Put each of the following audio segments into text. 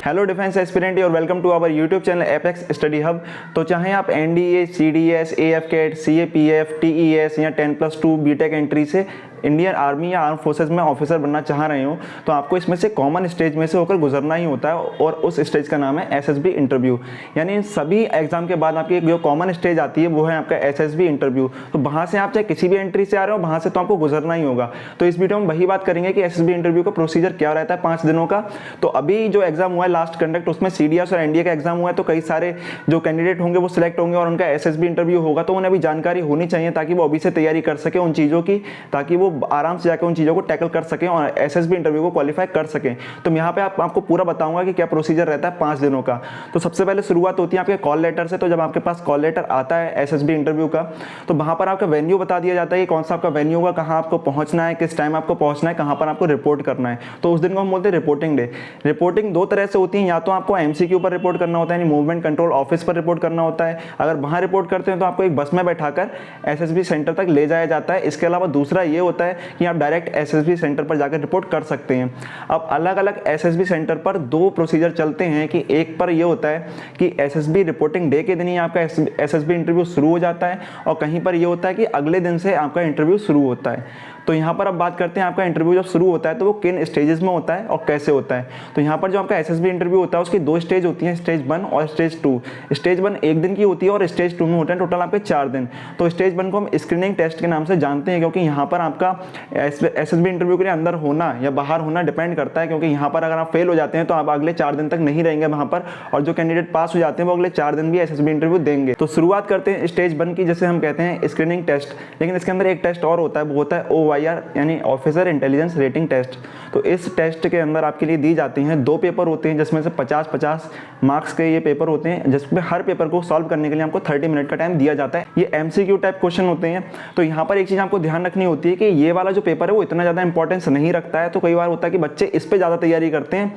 Hello defence aspirant और welcome to our YouTube channel Apex Study Hub. तो चाहे आप NDA, CDS, AFCAT, CAPF, TES या 10+2 BTech entry से इंडियन आर्मी या आर्म फोर्सेज में ऑफिसर बनना चाह रहे हो, तो आपको इसमें से कॉमन स्टेज में से होकर गुजरना ही होता है और उस स्टेज का नाम है एसएसबी इंटरव्यू। यानी इन सभी एग्जाम के बाद आपकी जो कॉमन स्टेज आती है वो है आपका एसएसबी इंटरव्यू। तो वहाँ से आप चाहे किसी भी एंट्री से आ रहे हो, वहाँ से तो आपको गुजरना ही होगा। तो इस वीडियो में वही बात करेंगे कि एसएसबी इंटरव्यू का प्रोसीजर क्या रहता है 5 दिनों का। तो अभी जो एग्जाम हुआ है लास्ट कंडक्ट, उसमें सीडीएस और एनडीए का एग्जाम हुआ है, तो कई सारे जो कैंडिडेट होंगे वो सिलेक्ट होंगे और उनका एसएसबी इंटरव्यू होगा। तो उन्हें अभी जानकारी होनी चाहिए ताकि वो अभी से तैयारी कर सके उन चीज़ों की, ताकि वो आराम से जाकर उन चीज़ों को टैकल कर सकें और एसएसबी इंटरव्यू को क्वालिफाई कर सकें। तो यहाँ पे आपको पूरा बताऊंगा कि क्या प्रोसीजर रहता है 5 दिनों का। तो सबसे पहले शुरुआत होती है आपके कॉल लेटर से। तो जब आपके पास कॉल लेटर आता है एसएसबी इंटरव्यू का, तो वहाँ पर आपका वेन्यू बता दिया जाता है कि कौन सा आपका वेन्यू होगा, कहाँ आपको पहुँचना है, किस टाइम आपको पहुँचना है, कहाँ पर आपको रिपोर्ट करना है। तो उस दिन को हम बोलते हैं रिपोर्टिंग डे। रिपोर्टिंग 2 तरह से होती है, या तो आपको एमसीक्यू पर रिपोर्ट करना होता है, यानी मूवमेंट कंट्रोल ऑफिस पर रिपोर्ट करना होता है। अगर वहाँ रिपोर्ट करते हैं तो आपको एक बस में बैठाकर एसएसबी सेंटर तक ले जाया जाता है। इसके अलावा दूसरा ये होता है कि आप डायरेक्ट एसएसबी सेंटर पर जाकर रिपोर्ट कर सकते हैं। अब अलग अलग एसएसबी सेंटर पर 2 प्रोसीजर चलते हैं कि एक पर ये होता है कि एसएसबी रिपोर्टिंग डे के दिन ही आपका एसएसबी इंटरव्यू शुरू हो जाता है, और कहीं पर ये होता है कि अगले दिन से आपका इंटरव्यू शुरू होता है। तो यहाँ पर अब बात करते हैं आपका इंटरव्यू जब शुरू होता है तो वो किन स्टेजेस में होता है और कैसे होता है। तो यहाँ पर जो आपका एसएसबी इंटरव्यू होता है उसकी 2 स्टेज होती हैं, स्टेज 1 और स्टेज 2। स्टेज 1 1 दिन की होती है और स्टेज 2 में होते हैं टोटल आपके 4 दिन। तो स्टेज 1 को हम स्क्रीनिंग टेस्ट के नाम से जानते हैं, क्योंकि यहाँ पर आपका एसएसबी इंटरव्यू के लिए अंदर होना या बाहर होना डिपेंड करता है, क्योंकि यहाँ पर अगर आप फेल हो जाते हैं तो आप अगले 4 दिन तक नहीं रहेंगे वहाँ पर, और जो कैंडिडेट पास हो जाते हैं वो अगले 4 दिन भी एसएसबी इंटरव्यू देंगे। तो शुरुआत करते हैं स्टेज 1 की, जैसे हम कहते हैं स्क्रीनिंग टेस्ट। लेकिन इसके अंदर एक टेस्ट और होता है, वो होता है OIR यानी ऑफिसर इंटेलिजेंस रेटिंग टेस्ट। तो इस टेस्ट के अंदर आपके लिए दी जाती हैं 2 पेपर होते हैं, जिसमें से 50-50 मार्क्स के ये पेपर होते हैं, जिसमें हर पेपर को सॉल्व करने के लिए आपको 30 मिनट का टाइम दिया जाता है। ये एमसीक्यू टाइप क्वेश्चन होते हैं। तो यहाँ पर एक चीज़ आपको ध्यान रखनी होती है कि ये वाला जो पेपर है वो इतना ज़्यादा इंपॉर्टेंस नहीं रखता है। तो कई बार होता है कि बच्चे इस पर ज़्यादा तैयारी करते हैं,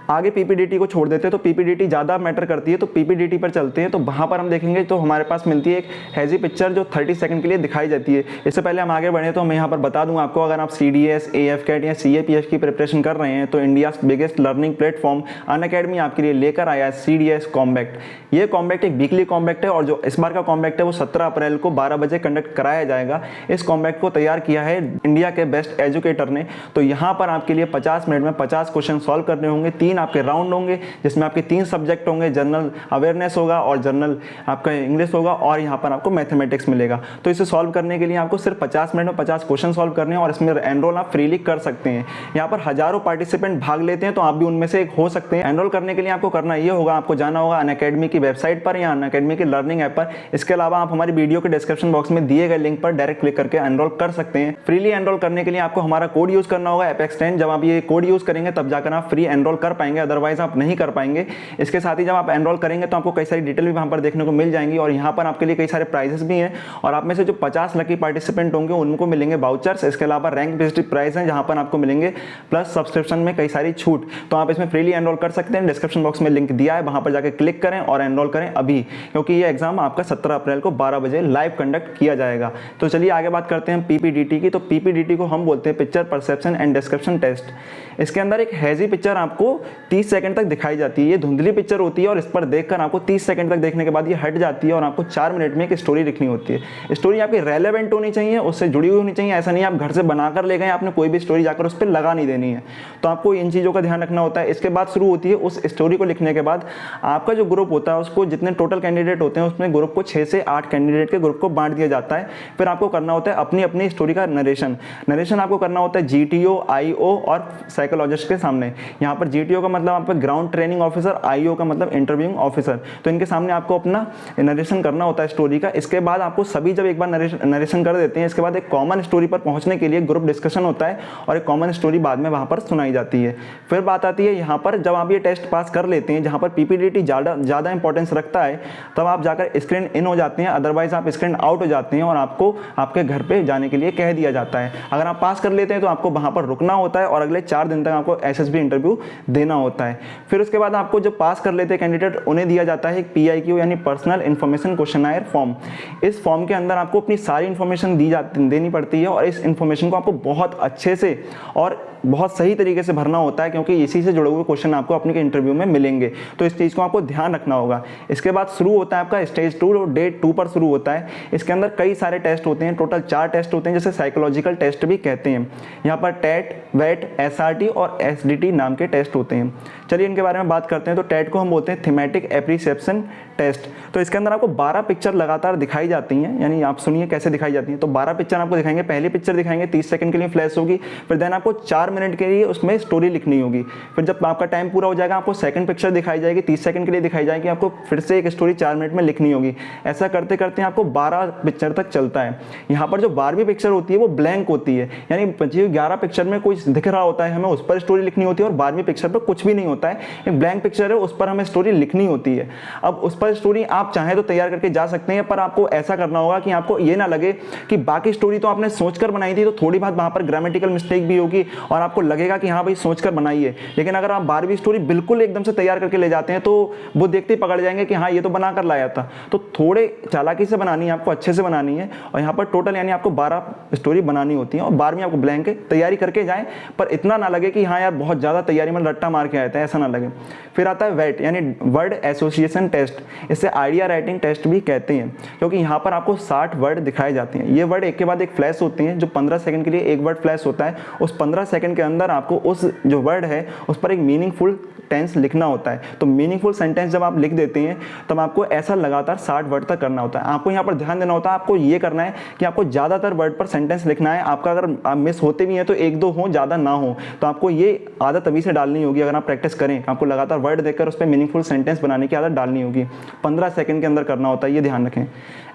आगे पीपीडीटी को छोड़ देते हैं। तो पीपीडीटी ज़्यादा मैटर करती है, तो पीपीडीटी पर चलते हैं। तो वहाँ पर हम देखेंगे तो हमारे पास मिलती है एक हैजी पिक्चर जो 30 सेकंड के लिए दिखाई जाती है। इससे पहले हम आगे बढ़े तो मैं यहाँ पर बता दूँ आपको, अगर आप सीडीएस, एएफ-कैट या सीएपीएफ की प्रिपरेशन कर रहे हैं तो India's biggest learning platform Unacademy आपके लिए लेकर आया है सीडीएस कॉम्बैक्ट। ये कॉम्बैक्ट एक वीकली कॉम्बैक्ट है, और जो इस बार का कॉम्बैक्ट है वो 17 अप्रैल को 12 बजे कंडक्ट कराया जाएगा। इस कॉम्बैक्ट को तैयार किया है इंडिया के बेस्ट एजुकेटर ने। तो यहाँ पर आपके लिए 50 मिनट में 50 क्वेश्चन सॉल्व करने होंगे। 3 आपके राउंड होंगे जिसमें आपके 3 सब्जेक्ट होंगे, जनरल अवेयरनेस होगा और जनरल आपका इंग्लिश होगा, और यहाँ पर आपको मैथमेटिक्स मिलेगा। तो इसे सॉल्व करने के लिए आपको सिर्फ 50 मिनट में 50 क्वेश्चन सॉल्व करने हैं, और इसमें एनरोल आप फ्रीली कर सकते हैं। यहाँ पर हजारों पार्टिसिपेंट भाग लेते हैं, तो आप भी उनमें से एक हो सकते हैं। एनरोल करने के लिए आपको करना ये होगा, आपको जाना होगा अनअकैडमी की वेबसाइट पर या अनअकैडमी की लर्निंग ऐप पर। इसके अलावा आप हमारी वीडियो के डिस्क्रिप्शन बॉक्स में दिए गए लिंक पर डायरेक्ट क्लिक करके एनरोल कर सकते हैं। फ्रीली एनरोल करने के लिए आपको हमारा कोड यूज करना होगा एपेक्स10। जब आप ये कोड यूज करेंगे तब जाकर आप फ्री एनरोल कर पाएंगे, अदरवाइज आप नहीं कर पाएंगे। इसके साथ ही जब आप एनरोल करेंगे तो आपको कई सारी डिटेल भी वहां पर देखने को मिल जाएंगी, और यहाँ पर आपके लिए कई सारे प्राइजेस भी हैं। और आप में से जो 50 लकी पार्टिसिपेंट होंगे उनको मिलेंगे वाउचर्स। इसके अलावा रैंक बेस्ड प्राइस हैं जहां पर आपको मिलेंगे, प्लस सब्सक्रिप्शन में कई सारी छूट। तो आप इसमें फ्रीली एनरोल कर सकते हैं। डिस्क्रिप्शन बॉक्स में लिंक दिया है, वहां पर जाकर क्लिक करें और एनरोल करें अभी, क्योंकि ये एग्जाम आपका 17 अप्रैल को 12 बजे लाइव कंडक्ट किया जाएगा। तो चलिए आगे बात करते हैं पीपीडीटी की। तो पीपीडीटी को हम बोलते हैं picture perception and description test. इसके अंदर एक हैजी पिक्चर आपको 30 सेकंड तक दिखाई जाती है। ये धुंधली पिक्चर होती है और इस पर देखकर आपको 30 सेकंड तक देखने के बाद ये हट जाती है, और आपको 4 मिनट में एक स्टोरी लिखनी होती है। स्टोरी आपकी रेलेवेंट होनी चाहिए, उससे जुड़ी हुई होनी चाहिए। ऐसा नहीं आप घर से बनाकर ले गए, आपने कोई भी स्टोरी जाकर उस पर लगा नहीं देनी है। तो आपको इन चीज़ों का ध्यान रखना होता है। इसके बाद शुरू होती है उस स्टोरी को लिखने के बाद आपका जो ग्रुप होता है उसको, जितने टोटल कैंडिडेट होते हैं उसमें ग्रुप को 6 से 8 कैंडिडेट के ग्रुप को बांट दिया जाता है। फिर आपको करना होता है अपनी अपनी स्टोरी का नरेशन आपको करना होता है जीटीओ, आईओ और साइकोलॉजिस्ट के सामने। यहाँ पर जीटीओ का मतलब आपका ग्राउंड ट्रेनिंग ऑफिसर, आईओ का मतलब इंटरव्यूइंग ऑफिसर। तो इनके सामने आपको अपना नरेशन करना होता है स्टोरी का। इसके बाद आपको सभी जब एक बार नरेशन कर देते हैं, इसके बाद एक कॉमन स्टोरी पर पहुंचने के लिए ग्रुप डिस्कशन होता है, और एक कॉमन स्टोरी बाद में वहां पर सुनाई जाती है। फिर बात आती है यहाँ पर, जब आप ये टेस्ट पास कर लेते हैं, जहाँ पर पीपीडीटी ज़्यादा इंपॉर्टेंस रखता है, तब आप जाकर स्क्रीन इन हो जाते हैं, अदरवाइज आप स्क्रीन आउट हो जाते हैं और आपको आपके घर पे जाने के लिए कह दिया जाता है। अगर आप पास कर लेते हैं तो आपको वहां पर रुकना होता है, और अगले 4 दिन तक आपको एसएसबी इंटरव्यू देना देना होता है। फिर उसके बाद आपको जो पास कर लेते हैं कैंडिडेट, उन्हें दिया जाता है एक PIQ यानी पर्सनल इन्फॉर्मेशन क्वेश्चनायर फॉर्म। इस फॉर्म के अंदर आपको अपनी सारी इन्फॉर्मेशन देनी पड़ती है और इस इन्फॉर्मेशन को आपको बहुत अच्छे से और बहुत सही तरीके से भरना होता है, क्योंकि इसी से जुड़े हुए क्वेश्चन आपको अपने इंटरव्यू में मिलेंगे। तो इस चीज़ को आपको ध्यान रखना होगा। इसके बाद शुरू होता है आपका स्टेज 2 और डे 2 पर शुरू होता है। इसके अंदर कई सारे टेस्ट होते हैं, टोटल 4 टेस्ट होते हैं, जैसे साइकोलॉजिकल टेस्ट भी कहते हैं। यहाँ पर टेट, वेट, SRT और SDT नाम के टेस्ट होते हैं। चलिए इनके बारे में बात करते हैं। तो टेट को हम बोलते हैं थीमेटिक एप्रिसिएप्शन टेस्ट। तो इसके अंदर आपको 12 पिक्चर लगातार दिखाई जाती हैं, यानी आप सुनिए कैसे दिखाई जाती हैं। तो 12 पिक्चर आपको दिखाएंगे। पहली पिक्चर दिखाएंगे 30 सेकंड के लिए फ्लैश होगी, फिर देन आपको 4 मिनट के लिए उसमें स्टोरी लिखनी होगी। फिर जब आपका टाइम पूरा हो जाएगा आपको सेकंड पिक्चर दिखाई जाएगी, 30 सेकंड के लिए दिखाई जाएगी, आपको फिर से एक स्टोरी 4 मिनट में लिखनी होगी। ऐसा करते करते आपको 12 पिक्चर तक चलता है। यहाँ पर जो 12वीं पिक्चर होती है वो ब्लैंक होती है, यानी 11 पिक्चर में कुछ दिख रहा होता है, हमें उस पर स्टोरी लिखनी होती है, और 12वीं पिक्चर पर कुछ भी नहीं होता है, एक ब्लैंक पिक्चर है, उस पर हमें स्टोरी लिखनी होती है। अब उस पर स्टोरी आप चाहे तो तैयार करके जा सकते हैं, पर आपको ऐसा करना होगा कि आपको ये ना लगे कि बाकी स्टोरी तो आपने सोचकर बनाई थी, तो थोड़ी बहुत वहां पर ग्रामेटिकल मिस्टेक भी होगी और आपको लगेगा कि हाँ भाई सोचकर बनाई है। लेकिन अगर आप 12वीं स्टोरी बिल्कुल एकदम से तैयार करके ले जाते हैं तो वो देखते ही पकड़ जाएंगे कि हाँ ये तो बनाकर लाया था। तो थोड़े चालाकी से बनानी है, आपको अच्छे से बनानी है। और यहाँ पर टोटल यानी आपको 12 स्टोरी बनानी होती है और 12वीं आपको ब्लैंक है, तैयारी करके जाएं, पर इतना ना लगे कि हाँ यार बहुत ज़्यादा तैयारी में रट्टा मार के आए थे, ऐसा ना लगे। फिर आता है वेट यानी वर्ड एसोसिएशन टेस्ट। इसे आइडिया राइटिंग टेस्ट भी कहते हैं, क्योंकि यहाँ पर आपको 60 वर्ड दिखाए जाते हैं। ये वर्ड एक के बाद एक फ्लैश होते हैं, जो 15 सेकंड के लिए एक वर्ड फ्लैश होता है। उस 15 सेकंड के अंदर आपको उस जो वर्ड है उस पर एक मीनिंगफुल टेंस लिखना होता है। तो मीनिंगफुल सेंटेंस जब आप लिख देते हैं तब आपको ऐसा लगातार 60 वर्ड तक करना होता है। आपको यहाँ पर ध्यान देना होता है, आपको ये करना है कि आपको ज़्यादातर वर्ड पर सेंटेंस लिखना है। आपका अगर आप मिस होते भी हैं तो 1-2 हो, ज़्यादा ना हो। तो आपको ये आदत अभी से डालनी होगी। अगर आप प्रैक्टिस करें, आपको लगातार वर्ड देखकर उस पर मीनिंगफुल सेंटेंस बनाने की आदत डालनी होगी। 15 सेकंड के अंदर करना होता है, ये ध्यान रखें।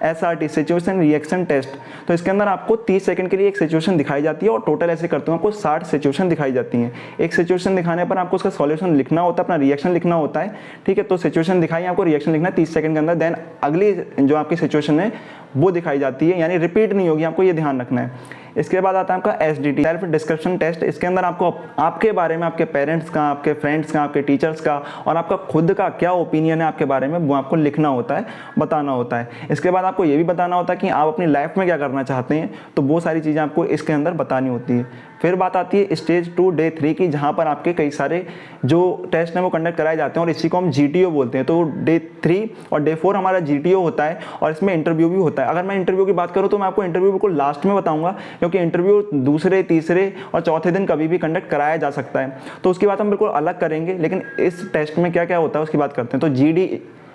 SRT situation reaction test. तो इसके अंदर आपको 30 सेकंड के लिए एक सिचुएशन दिखाई जाती है और टोटल ऐसे करते हैं आपको 60 सिचुएशन दिखाई जाती हैं। एक सिचुएशन दिखाने पर आपको उसका सॉल्यूशन लिखना होता है, अपना रिएक्शन लिखना होता है। ठीक है, तो सिचुएशन दिखाई, आपको रिएक्शन लिखना है 30 सेकंड के अंदर। देन अगली जो आपकी सिचुएशन है वो दिखाई जाती है, यानी रिपीट नहीं होगी, आपको ये ध्यान रखना है। इसके बाद आता है आपका SDT सेल्फ डिस्क्रिप्शन टेस्ट। इसके अंदर आपको आपके बारे में, आपके पेरेंट्स का, आपके फ्रेंड्स का, आपके टीचर्स का और आपका खुद का क्या ओपिनियन है आपके बारे में, वो आपको लिखना होता है, बताना होता है। इसके बाद आपको ये भी बताना होता है कि आप अपनी लाइफ में क्या करना चाहते हैं, तो वो सारी चीज़ें आपको इसके अंदर बतानी होती है। फिर बात आती है स्टेज 2 डे 3 की, जहाँ पर आपके कई सारे जो टेस्ट हैं वो कंडक्ट कराए जाते हैं और इसी को हम GTO बोलते हैं। तो डे 3 और डे 4 हमारा GTO होता है और इसमें इंटरव्यू भी होता है। अगर मैं इंटरव्यू की बात करूँ तो मैं आपको इंटरव्यू बिल्कुल लास्ट में बताऊंगा, क्योंकि इंटरव्यू दूसरे, तीसरे और चौथे दिन कभी भी कंडक्ट कराया जा सकता है, तो उसकी बात हम बिल्कुल अलग करेंगे। लेकिन इस टेस्ट में क्या क्या होता है उसकी बात करते हैं। तो GD,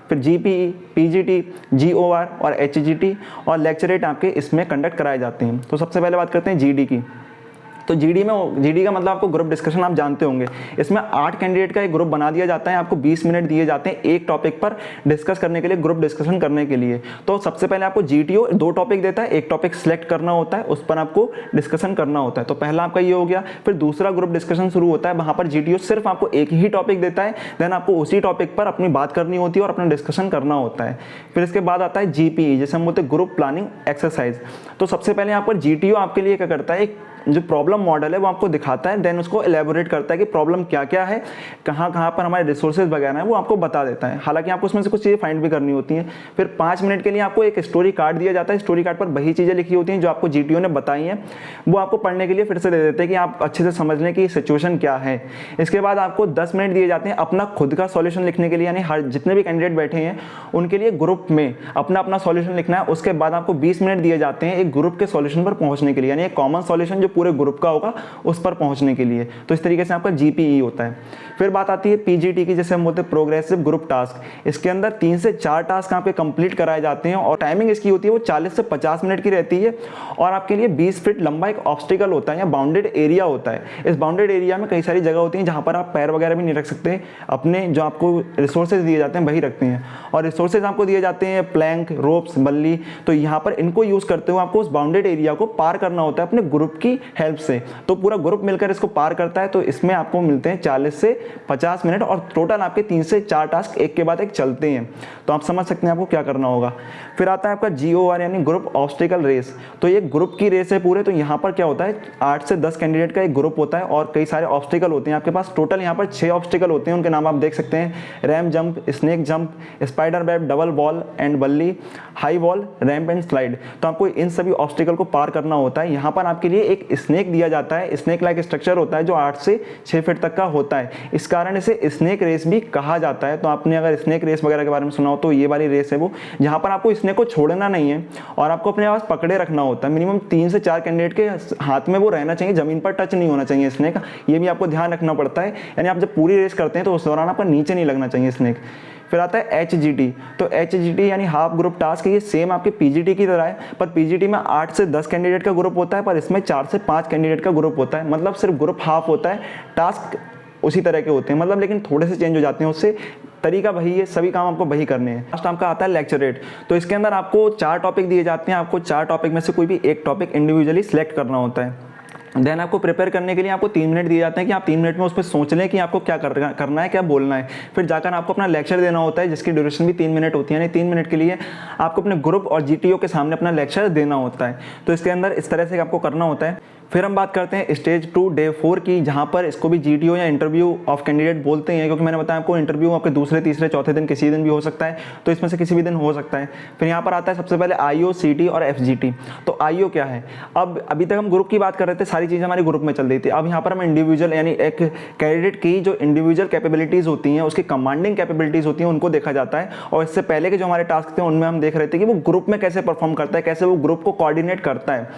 फिर GPE, PGT, GOR और HGT और लेक्चरेट आपके इसमें कंडक्ट कराए जाते हैं। तो सबसे पहले बात करते हैं GD की। तो GD का मतलब आपको ग्रुप डिस्कशन आप जानते होंगे। इसमें 8 कैंडिडेट का एक ग्रुप बना दिया जाता है, आपको 20 मिनट दिए जाते हैं एक टॉपिक पर डिस्कस करने के लिए, ग्रुप डिस्कशन करने के लिए। तो सबसे पहले आपको GTO 2 टॉपिक देता है, एक टॉपिक सिलेक्ट करना होता है, उस पर आपको डिस्कशन करना होता है। तो पहला आपका ये हो गया। फिर दूसरा ग्रुप डिस्कशन शुरू होता है, वहाँ पर GTO सिर्फ आपको एक ही टॉपिक देता है, देन आपको उसी टॉपिक पर अपनी बात करनी होती है और अपना डिस्कशन करना होता है। फिर इसके बाद आता है GPE, जैसे हम बोलते हैं ग्रुप प्लानिंग एक्सरसाइज। तो सबसे पहले यहाँ पर GTO आपके लिए क्या करता है, एक जो प्रॉब्लम मॉडल है वो आपको दिखाता है, देन उसको एलेबोरेट करता है कि प्रॉब्लम क्या क्या है, कहाँ कहाँ पर हमारे रिसोर्सेज वगैरह हैं, वो आपको बता देता है। हालांकि आपको उसमें से कुछ चीज़ें फाइंड भी करनी होती हैं। फिर 5 मिनट के लिए आपको एक स्टोरी कार्ड दिया जाता है, स्टोरी कार्ड पर वही चीज़ें लिखी होती हैं जो आपको GTO ने बताई हैं, वो आपको पढ़ने के लिए फिर से दे देते हैं कि आप अच्छे से समझ लें कि सिचुएशन क्या है। इसके बाद आपको 10 मिनट दिए जाते हैं अपना खुद का सॉल्यूशन लिखने के लिए, यानी हर जितने भी कैंडिडेट बैठे हैं उनके लिए ग्रुप में अपना अपना सॉल्यूशन लिखना है। उसके बाद आपको 20 मिनट दिए जाते हैं एक ग्रुप के सॉल्यूशन पर पहुंचने के लिए, यानी एक कॉमन सॉल्यूशन जो पूरे ग्रुप का होगा उस पर पहुंचने के लिए। तो इस तरीके से आपका GPE होता है। फिर बात आती है PGT की, जैसे हम बोलते हैं प्रोग्रेसिव ग्रुप टास्क। इसके अंदर 3 से 4 टास्क आपके कंप्लीट कराए जाते हैं और टाइमिंग इसकी होती है वो 40 से 50 मिनट की रहती है और आपके लिए 20 फीट लंबा एक ऑब्स्टिकल होता है या बाउंडेड एरिया होता है। इस बाउंडेड एरिया में कई सारी जगह होती हैं जहाँ पर आप पैर वगैरह भी नहीं रख सकते, अपने जो आपको रिसोर्सेज दिए जाते हैं वही रखते हैं। और रिसोर्सेज आपको दिए जाते हैं प्लैंक, रोप्स, बल्ली। तो यहाँ पर इनको यूज़ करते हुए आपको उस बाउंडेड एरिया को पार करना होता है अपने ग्रुप की हेल्प से। तो पूरा ग्रुप मिलकर इसको पार करता है। तो इसमें आपको मिलते हैं 40 से 50 मिनट और टोटल आपके 3 से 4 टास्क एक के बाद एक चलते हैं। तो आप समझ सकते हैं आपको क्या करना होगा। फिर आता है आपका GOR यानी ग्रुप ऑब्स्टिकल रेस। तो ये ग्रुप की रेस है पूरे। तो यहाँ पर क्या होता है 8 से 10 कैंडिडेट का एक ग्रुप होता है और कई सारे ऑब्स्टिकल होते हैं आपके पास। टोटल यहाँ पर 6 ऑब्स्टिकल होते हैं, उनके नाम आप देख सकते हैं, ram jump, snake jump, spider web, double wall and बल्ली, high wall, ramp and slide. तो आपको इन सभी ऑब्स्टिकल को पार करना होता है। यहाँ पर आपके लिए एक स्नेक दिया जाता है, स्नेक लाइक स्ट्रक्चर होता है जो 8 से 6 फीट तक का होता है। इस कारण इसे स्नेक रेस भी कहा जाता है। तो आपने अगर स्नेक रेस वगैरह के बारे में सुना हो तो ये वाली रेस है वो, जहाँ पर आपको स्नेक को छोड़ना नहीं है और आपको अपने पास पकड़े रखना होता है। मिनिमम 3 से 4 कैंडिडेट के हाथ में वो रहना चाहिए, जमीन पर टच नहीं होना चाहिए स्नेक। ये भी आपको ध्यान रखना पड़ता है। यानी आप जब पूरी रेस करते हैं तो उस दौरान आपका नीचे नहीं लगना चाहिए स्नेक। फिर आता है HGT। तो HGT यानी हाफ ग्रुप टास्क। ये सेम आपके PGT की तरह है, पर PGT में 8 से 10 कैंडिडेट का ग्रुप होता है, पर इसमें 4 से 5 कैंडिडेट का ग्रुप होता है। मतलब सिर्फ ग्रुप हाफ होता है, टास्क उसी तरह के होते हैं, मतलब लेकिन थोड़े से चेंज हो जाते हैं। उससे तरीका वही है, सभी काम आपको वही करने हैं। लास्ट आपका आता है लेक्चरेट। तो इसके अंदर आपको 4 टॉपिक दिए जाते हैं। आपको 4 टॉपिक में से कोई भी एक टॉपिक इंडिविजुअली सिलेक्ट करना होता है। देन आपको प्रिपेयर करने के लिए आपको 3 मिनट दिए जाते हैं कि आप 3 मिनट में उस पर सोच लें कि आपको क्या करना है, क्या बोलना है। फिर जाकर आपको अपना लेक्चर देना होता है जिसकी ड्यूरेशन भी 3 मिनट होती है। यानी 3 मिनट के लिए आपको अपने ग्रुप और GTO के सामने अपना लेक्चर देना होता है। तो इसके अंदर इस तरह से आपको करना होता है। फिर हम बात करते हैं स्टेज 2 डे 4 की, जहाँ पर इसको भी GTO या इंटरव्यू ऑफ कैंडिडेट बोलते हैं, क्योंकि मैंने बताया आपको इंटरव्यू आपके दूसरे, तीसरे, चौथे दिन किसी दिन भी हो सकता है। तो इसमें से किसी भी दिन हो सकता है। फिर यहाँ पर आता है सबसे पहले IO, CT और FGT। तो IO क्या है? अब अभी तक हम ग्रुप की बात कर रहे थे, सारी चीज़ें हमारे ग्रुप में चल रही थी। अब यहाँ पर हम इंडिविजुअल यानी एक कैंडिडेट की जो इंडिविजुअल कैपेबिलिटीज़ होती हैं, उसकी कमांडिंग कैपेबिलिटीज़ होती हैं, उनको देखा जाता है। और इससे पहले के जो हमारे टास्क थे उनमें हम देख रहे थे कि वो ग्रुप में कैसे परफॉर्म करता है, कैसे वो ग्रुप को कोऑर्डिनेट करता है।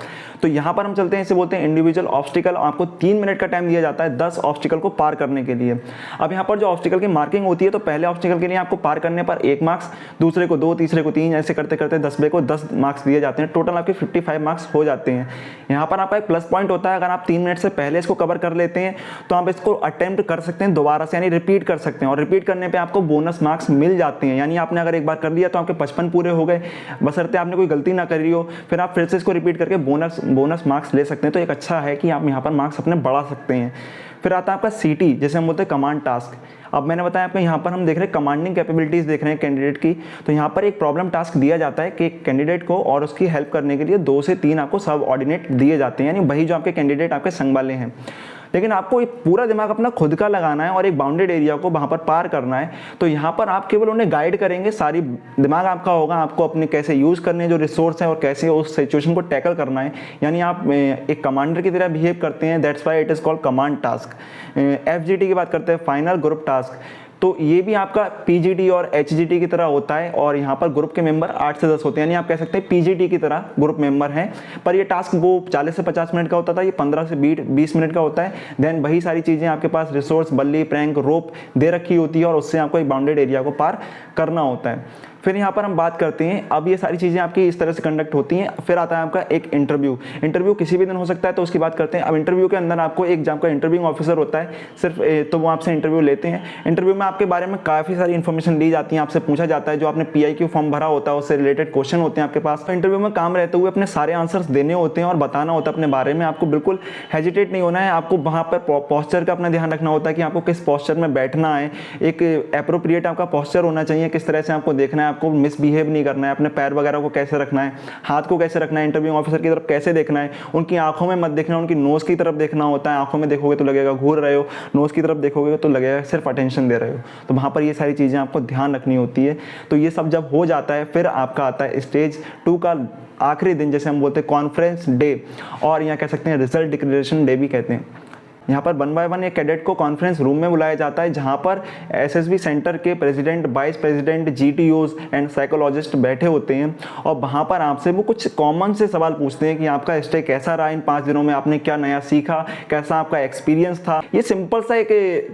तो यहाँ पर हम चलते हैं, इसे बोलते हैं इंडिविजुअल ऑब्स्टिकल। आपको 3 मिनट का टाइम दिया जाता है 10 ऑब्स्टिकल को पार करने के लिए। अब यहाँ पर जो ऑब्स्टिकल की मार्किंग होती है, तो पहले ऑब्स्टिकल के लिए आपको पार करने पर 1 मार्क्स, दूसरे को 2, तीसरे को 3, ऐसे करते करते 10वें को 10 मार्क्स दिए जाते हैं। टोटल आपके 55 मार्क्स हो जाते हैं। यहाँ पर आपका एक प्लस पॉइंट होता है, अगर आप 3 मिनट से पहले इसको कवर कर लेते हैं तो आप इसको अटेम्प्ट कर सकते हैं दोबारा से, यानी रिपीट कर सकते हैं। और रिपीट करने पर आपको बोनस मार्क्स मिल जाते हैं। यानी आपने अगर एक बार कर लिया तो आपके 55 पूरे हो गए, बशर्ते आपने कोई गलती ना करी हो। फिर आप फिर से इसको रिपीट करके बोनस मार्क्स ले सकते हैं। तो एक अच्छा है कि आप यहाँ पर मार्क्स अपने बढ़ा सकते हैं। फिर आता है आपका CT, जैसे हम बोलते हैं कमांड टास्क। अब मैंने बताया आपको, यहाँ पर हम देख रहे हैं कमांडिंग कैपेबिलिटीज़ देख रहे हैं कैंडिडेट की। तो यहाँ पर एक प्रॉब्लम टास्क दिया जाता है कि कैंडिडेट को और उसकी हेल्प करने के लिए 2 से 3 आपको सब ऑर्डिनेट दिए जाते हैं, यानी वही जो आपके कैंडिडेट आपके संग वाले हैं। लेकिन आपको एक पूरा दिमाग अपना खुद का लगाना है और एक बाउंडेड एरिया को वहाँ पर पार करना है। तो यहाँ पर आप केवल उन्हें गाइड करेंगे, सारी दिमाग आपका होगा, आपको अपने कैसे यूज़ करने हैं जो रिसोर्स है और कैसे उस सिचुएशन को टैकल करना है। यानी आप एक कमांडर की तरह बिहेव करते हैं, that's why it is called command task. FGT की बात करते हैं, फाइनल ग्रुप टास्क। तो ये भी आपका PGT और HGT की तरह होता है और यहाँ पर ग्रुप के मेंबर 8 से 10 होते हैं। यानी आप कह सकते हैं PGT की तरह ग्रुप मेंबर हैं, पर ये टास्क वो 40 से 50 मिनट का होता था, ये 15 से 20 मिनट का होता है। देन वही सारी चीज़ें आपके पास रिसोर्स, बल्ली, प्रैंक, रोप दे रखी होती है और उससे आपको एक बाउंडेड एरिया को पार करना होता है। फिर यहाँ पर हम बात करते हैं, अब ये सारी चीज़ें आपकी इस तरह से कंडक्ट होती हैं। फिर आता है आपका एक इंटरव्यू किसी भी दिन हो सकता है, तो उसकी बात करते हैं। अब इंटरव्यू के अंदर आपको एक जो आपका इंटरव्यू ऑफिसर होता है सिर्फ, तो वो आपसे इंटरव्यू लेते हैं। इंटरव्यू में आपके बारे में काफ़ी सारी इन्फॉर्मेशन ली जाती है, आपसे पूछा जाता है, जो आपने PIQ फॉर्म भरा होता है उससे रिलेटेड क्वेश्चन होते हैं आपके पास। तो इंटरव्यू में काम रहते हुए अपने सारे आंसर्स देने होते हैं और बताना होता है अपने बारे में। आपको बिल्कुल हेजिटेट नहीं होना है, आपको वहाँ पर पॉस्चर का अपना ध्यान रखना होता है कि आपको किस पॉस्चर में बैठना है, एक एप्रोप्रिएट आपका पॉस्चर होना चाहिए, किस तरह से आपको देखना है, आपको मिसबिहेव नहीं करना है, अपने पैर वगैरह को कैसे रखना है, हाथ को कैसे रखना है, इंटरव्यू ऑफिसर की तरफ कैसे देखना है, उनकी आंखों में मत देखना, उनकी नोज़ की तरफ देखना होता है। आंखों में देखोगे तो लगेगा घूर रहे हो, नोज़ की तरफ देखोगे तो लगेगा सिर्फ अटेंशन दे रहे हो। तो वहाँ पर ये सारी चीज़ें आपको ध्यान रखनी होती है। तो ये सब जब हो जाता है, फिर आपका आता है स्टेज 2 का आखिरी दिन, जैसे हम बोलते हैं कॉन्फ्रेंस डे, और यहाँ कह सकते हैं रिजल्ट डिक्लेरेशन डे भी कहते हैं। यहाँ पर 1 बाय 1 एक कैडेट को कॉन्फ्रेंस रूम में बुलाया जाता है, जहाँ पर SSB सेंटर के president, vice president, GTOs and psychologist बैठे होते हैं और वहाँ पर आपसे वो कुछ कॉमन से सवाल पूछते हैं कि आपका स्टे कैसा रहा इन 5 दिनों में, आपने क्या नया सीखा, कैसा आपका एक्सपीरियंस था। ये सिंपल सा एक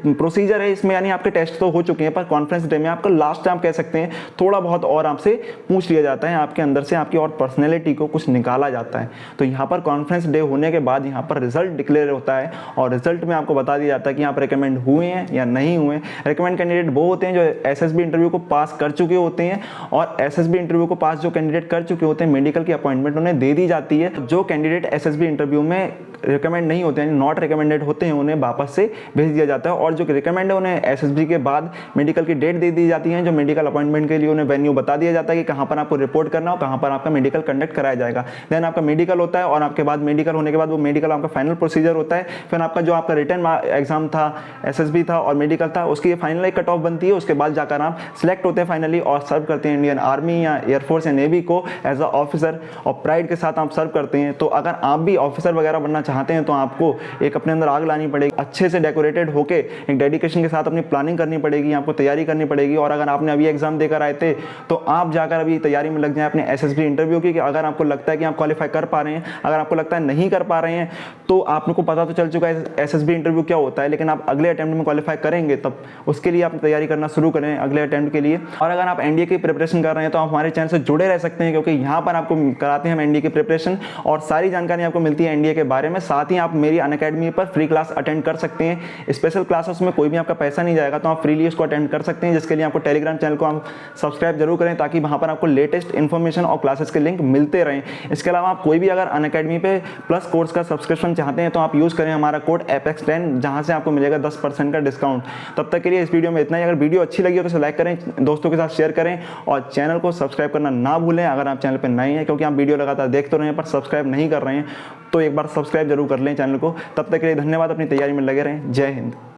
प्रोसीजर है इसमें, यानी आपके टेस्ट तो हो चुके हैं, पर कॉन्फ्रेंस डे में आपका लास्ट टाइम कह सकते हैं थोड़ा बहुत और आपसे पूछ लिया जाता है, आपके अंदर से आपकी और पर्सनैलिटी को कुछ निकाला जाता है। तो यहाँ पर कॉन्फ्रेंस डे होने के बाद यहाँ पर रिजल्ट डिक्लेयर होता है और रिजल्ट में आपको बता दिया जाता है कि आप रिकमेंड हुए हैं या नहीं हुए। रिकमेंड कैंडिडेट वो होते हैं जो SSB इंटरव्यू को पास कर चुके होते हैं, और SSB इंटरव्यू को पास जो कैंडिडेट कर चुके होते हैं, मेडिकल की अपॉइंटमेंट उन्हें दे दी जाती है। जो कैंडिडेट SSB इंटरव्यू में रिकमेंड नहीं होते हैं, नॉट रिकमेंडेड होते हैं, उन्हें वापस से भेज दिया जाता है। और जो रिकमेंड है उन्हें एसएसबी के बाद मेडिकल की डेट दे दी जाती है, जो मेडिकल अपॉइंटमेंट के लिए उन्हें वेन्यू बता दिया जाता है कि कहाँ पर आपको रिपोर्ट करना हो, कहाँ पर आपका मेडिकल कंडक्ट कराया जाएगा। देन आपका मेडिकल होता है और आपके बाद मेडिकल होने के बाद वो मेडिकल आपका फाइनल प्रोसीजर होता है। फिर आपका जो आपका रिटर्न एग्जाम था, एसएसबी था और मेडिकल था, उसकी फाइनल एक कट ऑफ बनती है। उसके बाद जाकर आप सिलेक्ट होते हैं फाइनली और सर्व करते हैं इंडियन आर्मी या एयरफोर्स या नेवी को एज अ ऑफिसर, और प्राइड के साथ आप सर्व करते हैं। तो अगर आप भी ऑफिसर वगैरह बनना चाहते हैं तो आपको एक अपने अंदर आग लानी पड़ेगी, अच्छे से डेकोरेटेड होके एक डेडिकेशन के साथ अपनी प्लानिंग करनी पड़ेगी, आपको तैयारी करनी पड़ेगी। और अगर आपने अभी एग्जाम देकर आए थे तो आप जाकर अभी तैयारी में लग जाएं अपने एसएसबी इंटरव्यू की। कि अगर आपको लगता है कि आप क्वालिफाई कर पा रहे हैं, अगर आपको लगता है नहीं कर पा रहे हैं, तो आपको पता तो चल चुका है एसएसबी इंटरव्यू क्या होता है, लेकिन आप अगले अटेम्प्ट में क्वालिफाई करेंगे तब उसके लिए आप तैयारी करना शुरू करें अगले अटेम्प्ट के लिए। और अगर आप एनडीए की प्रिपरेशन कर रहे हैं तो आप हमारे चैनल से जुड़े रह सकते हैं, क्योंकि यहाँ पर आपको कराते हैं हम एनडीए की प्रिपरेशन और सारी जानकारी आपको मिलती है एनडीए के बारे में। साथ ही आप मेरी अनअकैडमी पर फ्री क्लास अटेंड कर सकते हैं, स्पेशल क्लासेस में कोई भी आपका पैसा नहीं जाएगा, तो आप फ्रीली उसको अटेंड कर सकते हैं, जिसके लिए आपको टेलीग्राम चैनल को आप सब्सक्राइब जरूर करें ताकि वहाँ पर आपको लेटेस्ट इन्फॉर्मेशन और क्लासेस के लिंक मिलते रहें। इसके अलावा आप कोई भी अगर अनअकैडमी पे प्लस कोर्स का सब्सक्रिप्शन चाहते हैं तो आप यूज़ करें हमारा कोड APEX10, जहाँ से आपको मिलेगा 10% का डिस्काउंट। तब तक के लिए इस वीडियो में इतना ही। अगर वीडियो अच्छी लगी हो तो इसे लाइक करें, दोस्तों के साथ शेयर करें और चैनल को सब्सक्राइब करना ना भूलें अगर आप चैनल पर नए हैं, क्योंकि आप वीडियो लगातार देख तो रहे हैं पर सब्सक्राइब नहीं कर रहे हैं, तो एक बार सब्सक्राइब जरूर कर लें चैनल को। तब तक के लिए धन्यवाद, अपनी तैयारी में लगे रहें। जय हिंद।